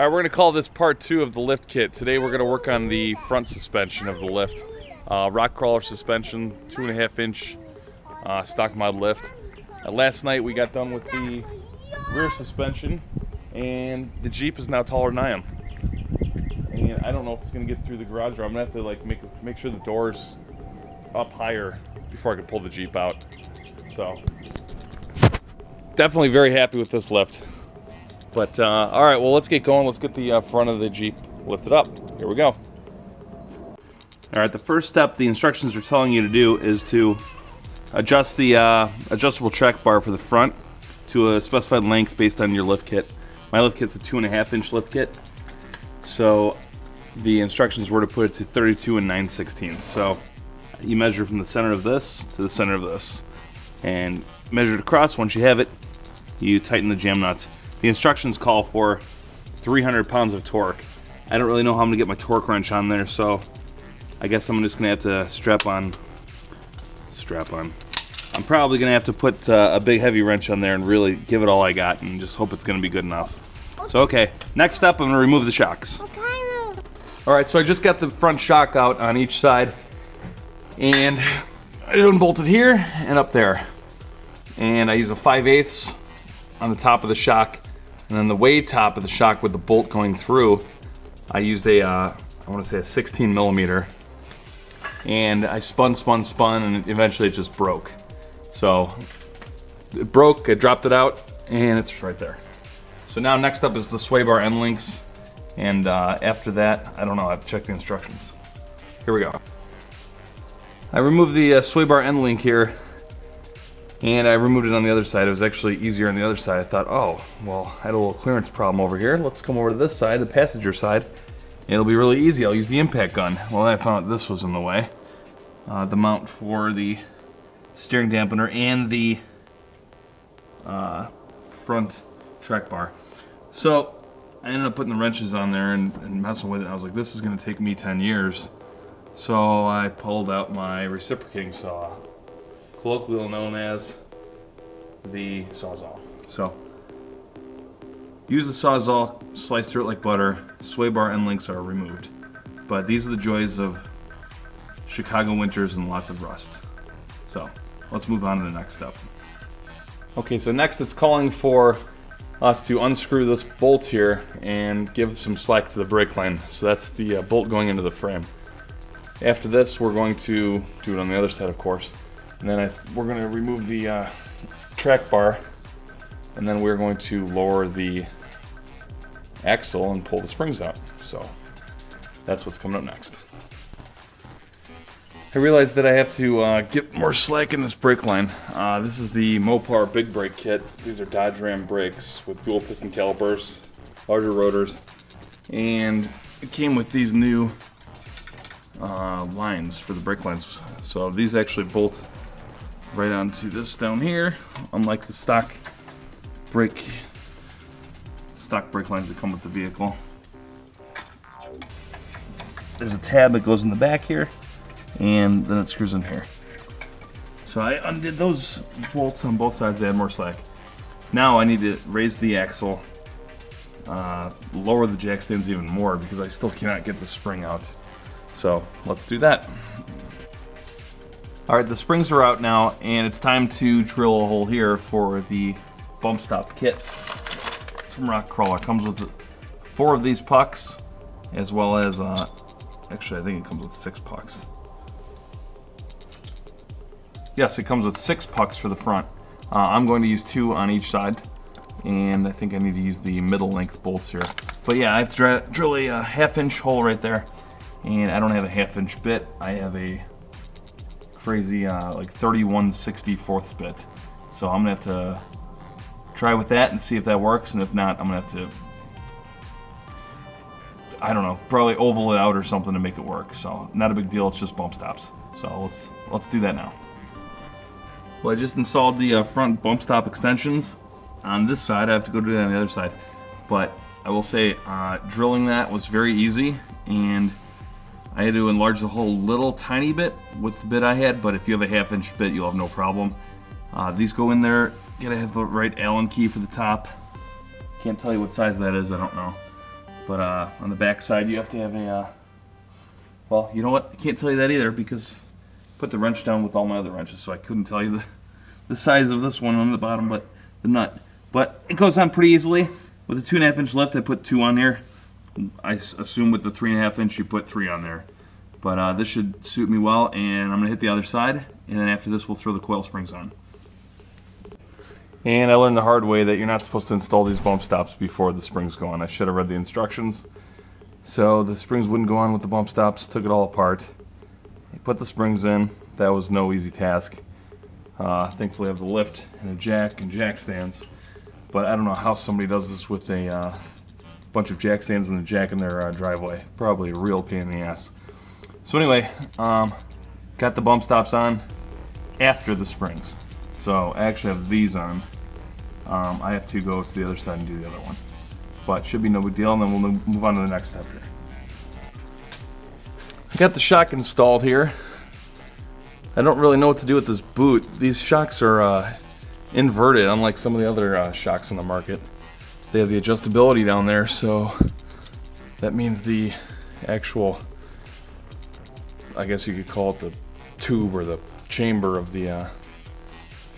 All right, we're gonna call this part 2 of the lift kit. Today we're gonna work on the front suspension of the lift. Rock Krawler suspension, 2.5 inch stock mod lift. Last night we got done with the rear suspension, and the Jeep is now taller than I am. And I don't know if it's gonna get through the garage door. I'm gonna have to like make sure the door's up higher before I can pull the Jeep out. So definitely very happy with this lift. But all right, well, let's get going. Let's get the front of the Jeep lifted up. Here we go. All right, the first step the instructions are telling you to do is to adjust the adjustable track bar for the front to a specified length based on your lift kit. My lift kit's a 2.5 inch lift kit, so the instructions were to put it to 32 and 9/16. So you measure from the center of this to the center of this, and measure it across. Once you have it, you tighten the jam nuts. The instructions call for 300 pounds of torque. I don't really know how I'm gonna get my torque wrench on there, so I guess I'm just gonna have to strap on. I'm probably gonna have to put a big heavy wrench on there and really give it all I got and just hope it's gonna be good enough. So okay, next step, I'm gonna remove the shocks. All right, so I just got the front shock out on each side, and I unbolted here and up there. And I use a 5/8 on the top of the shock. And then the way top of the shock with the bolt going through, I used I want to say a 16 millimeter. And I spun, and eventually it just broke. So it broke, I dropped it out, and it's right there. So now next up is the sway bar end links. And after that, I don't know, I have to check the instructions. Here we go. I removed the sway bar end link here, and I removed it on the other side. It was actually easier on the other side. I thought, oh, well, I had a little clearance problem over here. Let's come over to this side, the passenger side. It'll be really easy. I'll use the impact gun. Well, I found out this was in the way. The mount for the steering dampener and the front track bar. So I ended up putting the wrenches on there and messing with it. I was like, this is gonna take me 10 years. So I pulled out my reciprocating saw, colloquially known as the Sawzall. So use the Sawzall, slice through it like butter. Sway bar end links are removed. But these are the joys of Chicago winters and lots of rust. So let's move on to the next step. Okay, so next it's calling for us to unscrew this bolt here and give some slack to the brake line. So that's the bolt going into the frame. After this, we're going to do it on the other side, of course. And then we're going to remove the track bar, and then we're going to lower the axle and pull the springs out. So that's what's coming up next. I realized that I have to get more slack in this brake line. This is the Mopar Big Brake Kit. These are Dodge Ram brakes with dual piston calipers, larger rotors, and it came with these new lines for the brake lines. So these actually bolt right onto this down here, unlike the stock brake lines that come with the vehicle. There's a tab that goes in the back here, and then it screws in here. So I undid those bolts on both sides to add more slack. Now I need to raise the axle, lower the jack stands even more because I still cannot get the spring out. So let's do that. All right, the springs are out now, and it's time to drill a hole here for the bump stop kit from Rock Krawler. It comes with 4 of these pucks, as well as, actually I think it comes with 6 pucks. Yes, it comes with 6 pucks for the front. I'm going to use 2 on each side, and I think I need to use the middle length bolts here. But yeah, I have to drill a 1/2 inch hole right there. And I don't have a 1/2 inch bit. I have a crazy like 31/64 bit. So I'm gonna have to try with that and see if that works. And if not, I'm gonna have to, I don't know, probably oval it out or something to make it work. So not a big deal. It's just bump stops. So let's do that now. Well, I just installed the front bump stop extensions on this side. I have to go do that on the other side. But I will say drilling that was very easy, and I had to enlarge the hole a little tiny bit with the bit I had, but if you have a 1/2 inch bit, you'll have no problem. These go in there. Gotta have the right Allen key for the top. Can't tell you what size that is, I don't know. But on the back side, you have to have a, well, you know what? I can't tell you that either because I put the wrench down with all my other wrenches, so I couldn't tell you the size of this one on the bottom, but the nut. But it goes on pretty easily. With a 2.5 inch lift, I put 2 on here. I assume with the 3.5 inch, you put 3 on there. But this should suit me well, and I'm gonna hit the other side, and then after this, we'll throw the coil springs on. And I learned the hard way that you're not supposed to install these bump stops before the springs go on. I should have read the instructions. So the springs wouldn't go on with the bump stops, took it all apart. I put the springs in. That was no easy task. Thankfully I have the lift and a jack and jack stands. But I don't know how somebody does this with a bunch of jack stands and a jack in their driveway. Probably a real pain in the ass. So anyway, got the bump stops on after the springs. So I actually have these on. I have to go to the other side and do the other one. But should be no big deal, and then we'll move on to the next step here. I got the shock installed here. I don't really know what to do with this boot. These shocks are inverted, unlike some of the other shocks on the market. They have the adjustability down there, so that means the actual, I guess you could call it the tube or the chamber of the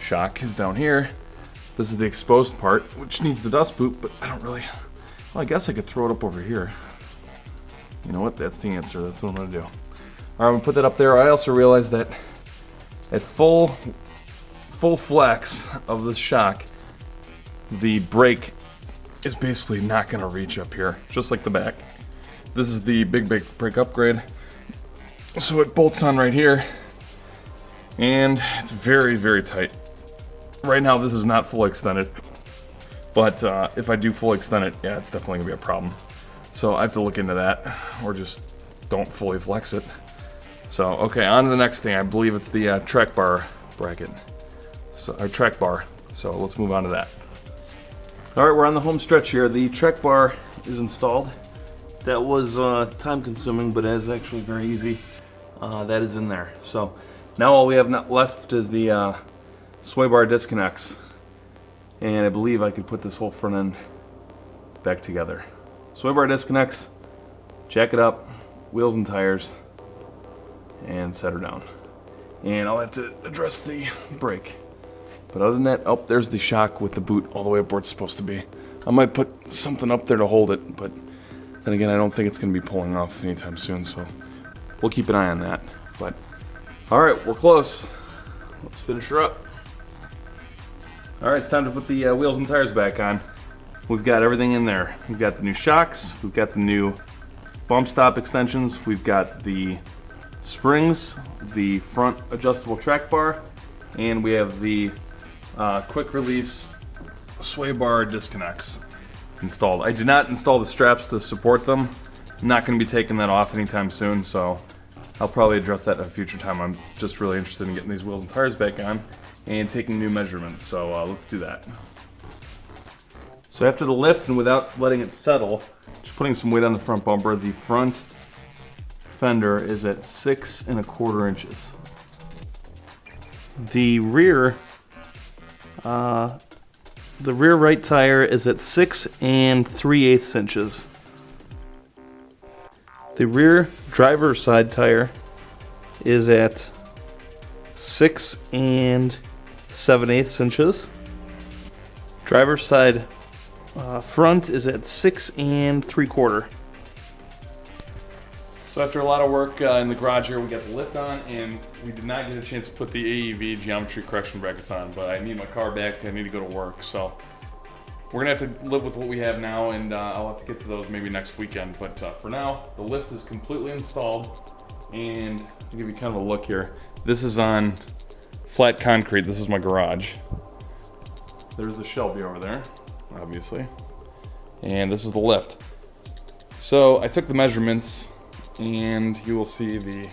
shock is down here. This is the exposed part, which needs the dust boot, but I don't really, well, I guess I could throw it up over here. You know what, that's the answer, that's what I'm gonna do. All right, I'm gonna put that up there. I also realized that at full flex of this shock, the brake is basically not gonna reach up here, just like the back. This is the big brake upgrade. So it bolts on right here, and it's very, very tight. Right now, this is not fully extended, but if I do fully extend it, yeah, it's definitely gonna be a problem. So I have to look into that, or just don't fully flex it. So, okay, on to the next thing. I believe it's the track bar bracket, so our track bar. So let's move on to that. All right, we're on the home stretch here. The track bar is installed. That was time-consuming, but it is actually very easy. That is in there. So now all we have left is the sway bar disconnects, and I believe I could put this whole front end back together. Sway bar disconnects, jack it up, wheels and tires, and set her down. And I'll have to address the brake. But other than that, oh, there's the shock with the boot all the way up where it's supposed to be. I might put something up there to hold it, but then again, I don't think it's going to be pulling off anytime soon, so we'll keep an eye on that. But all right, we're close. Let's finish her up. All right, it's time to put the wheels and tires back on. We've got everything in there. We've got the new shocks, we've got the new bump stop extensions, we've got the springs, the front adjustable track bar, and we have the quick release sway bar disconnects installed. I did not install the straps to support them. I'm not going to be taking that off anytime soon, so I'll probably address that at a future time. I'm just really interested in getting these wheels and tires back on and taking new measurements, so let's do that. So after the lift and without letting it settle, just putting some weight on the front bumper, the front fender is at 6 1/4 inches. The rear right tire is at 6 3/8 inches. The rear driver's side tire is at 6 7/8 inches. Driver's side front is at 6 3/4. So after a lot of work in the garage here, we got the lift on, and we did not get a chance to put the AEV geometry correction brackets on, but I need my car back, I need to go to work, so we're gonna have to live with what we have now, and I'll have to get to those maybe next weekend, but for now, the lift is completely installed, and I'll give you kind of a look here. This is on flat concrete. This is my garage. There's the Shelby over there, obviously, and this is the lift. So I took the measurements, and you will see the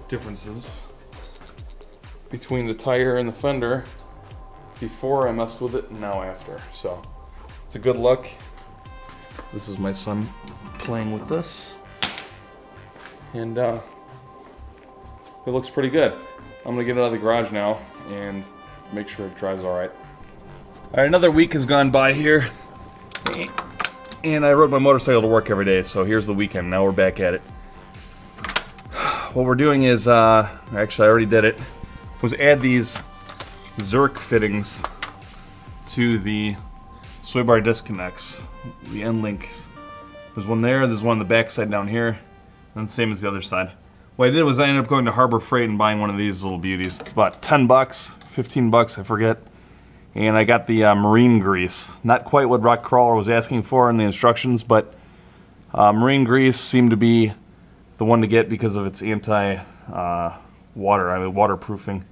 differences between the tire and the fender before I messed with it and now after. So it's a good look. This is my son playing with this, and it looks pretty good. I'm gonna get it out of the garage now and make sure it drives all right. All right, another week has gone by here, And I rode my motorcycle to work every day, so here's the weekend. Now we're back at it. What we're doing is, actually I already did it, was add these Zerk fittings to the sway bar disconnects, the end links. There's one there's one on the back side down here, and the same as the other side. What I did was I ended up going to Harbor Freight and buying one of these little beauties. It's about 10 bucks, 15 bucks, I forget. And I got the marine grease. Not quite what Rock Krawler was asking for in the instructions, but marine grease seemed to be the one to get because of its waterproofing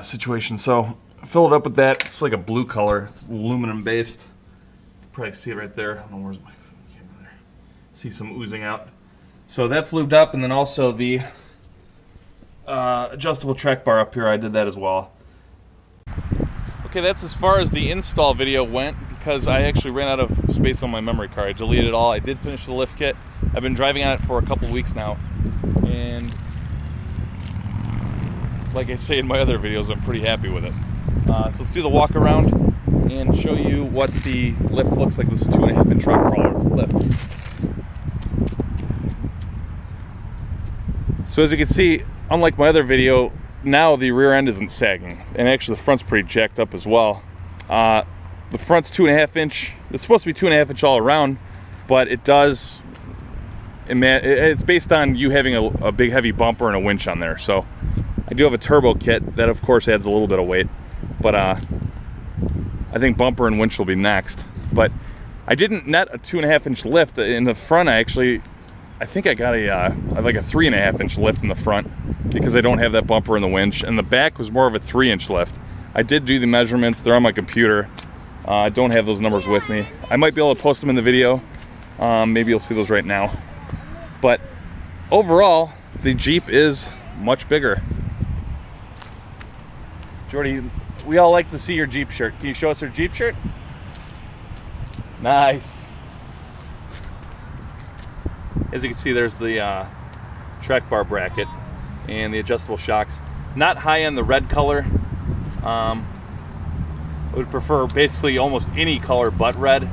situation. So I filled it up with that. It's like a blue color. It's aluminum based. You can probably see it right there. I don't know where's my camera there. See some oozing out. So that's lubed up, and then also the adjustable track bar up here, I did that as well. Okay, that's as far as the install video went because I actually ran out of space on my memory card. I deleted it all. I did finish the lift kit. I've been driving on it for a couple weeks now, and like I say in my other videos, I'm pretty happy with it. So let's do the walk around and show you what the lift looks like. This is 2.5 inch Rock Krawler lift. So as you can see, unlike my other video, now the rear end isn't sagging, and actually the front's pretty jacked up as well. The front's 2.5 inch. It's supposed to be 2.5 inch all around, but it does. It's based on you having a big heavy bumper and a winch on there. So I do have a turbo kit that, of course, adds a little bit of weight, but I think bumper and winch will be next. But I didn't net a 2.5 inch lift in the front. I think I got like a 3.5 inch lift in the front because I don't have that bumper and the winch, and the back was more of a 3 inch lift. I did do the measurements. They're on my computer. I don't have those numbers with me. I might be able to post them in the video. Maybe you'll see those right now. But overall, the Jeep is much bigger. Jordy, we all like to see your Jeep shirt. Can you show us your Jeep shirt? Nice. As you can see, there's the track bar bracket and the adjustable shocks. Not high on the red color. I would prefer basically almost any color but red.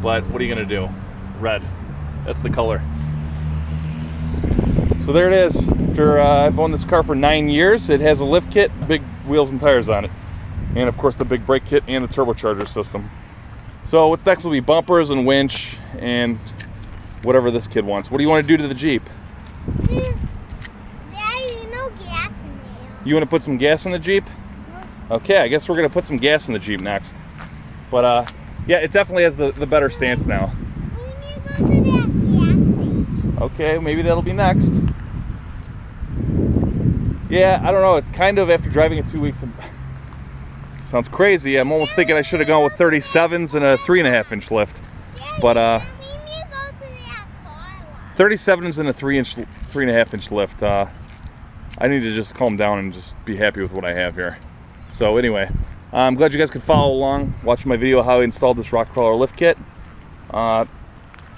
But what are you gonna do? Red. That's the color. So there it is. After I've owned this car for 9 years, it has a lift kit, big wheels and tires on it, and of course the big brake kit and the turbocharger system. So what's next will be bumpers and winch and whatever this kid wants. What do you want to do to the Jeep? There's no gas in there. You want to put some gas in the Jeep? Okay, I guess we're going to put some gas in the Jeep next. But yeah, it definitely has the better stance now. We need to go to that gas station. Okay, maybe that'll be next. Yeah, I don't know. It kind of, after driving it 2 weeks, sounds crazy. I'm almost thinking I should have gone with 37s and a 3.5 inch lift. But 37s and a 3.5 inch lift. I need to just calm down and just be happy with what I have here. So anyway, I'm glad you guys could follow along, watch my video how I installed this Rock Krawler lift kit. A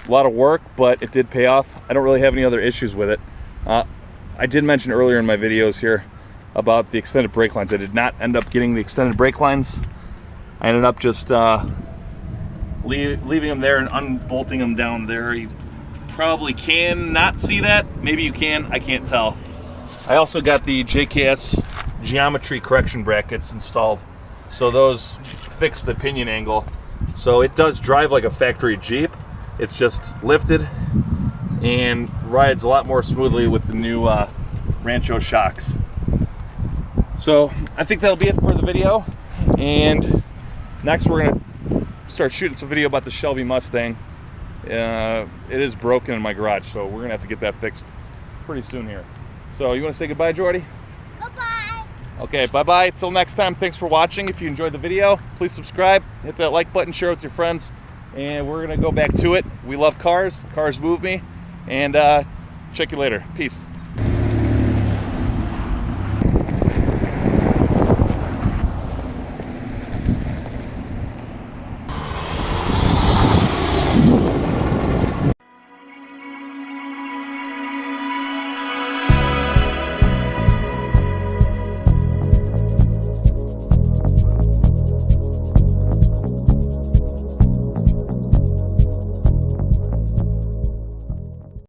lot of work, but it did pay off. I don't really have any other issues with it. I did mention earlier in my videos here about the extended brake lines. I did not end up getting the extended brake lines. I ended up just leaving them there and unbolting them down there. You probably can not see that. Maybe you can, I can't tell. I also got the JKS geometry correction brackets installed. So those fix the pinion angle. So it does drive like a factory Jeep. It's just lifted and rides a lot more smoothly with the new Rancho shocks. So I think that'll be it for the video. And next we're gonna start shooting some video about the Shelby Mustang. It is broken in my garage, so we're gonna have to get that fixed pretty soon here. So you want to say goodbye, Jordy? Goodbye. Okay, bye-bye. Till next time, thanks for watching. If you enjoyed the video, please subscribe, hit that like button, share it with your friends, and we're gonna go back to it. We love cars. Cars move me, and check you later. Peace.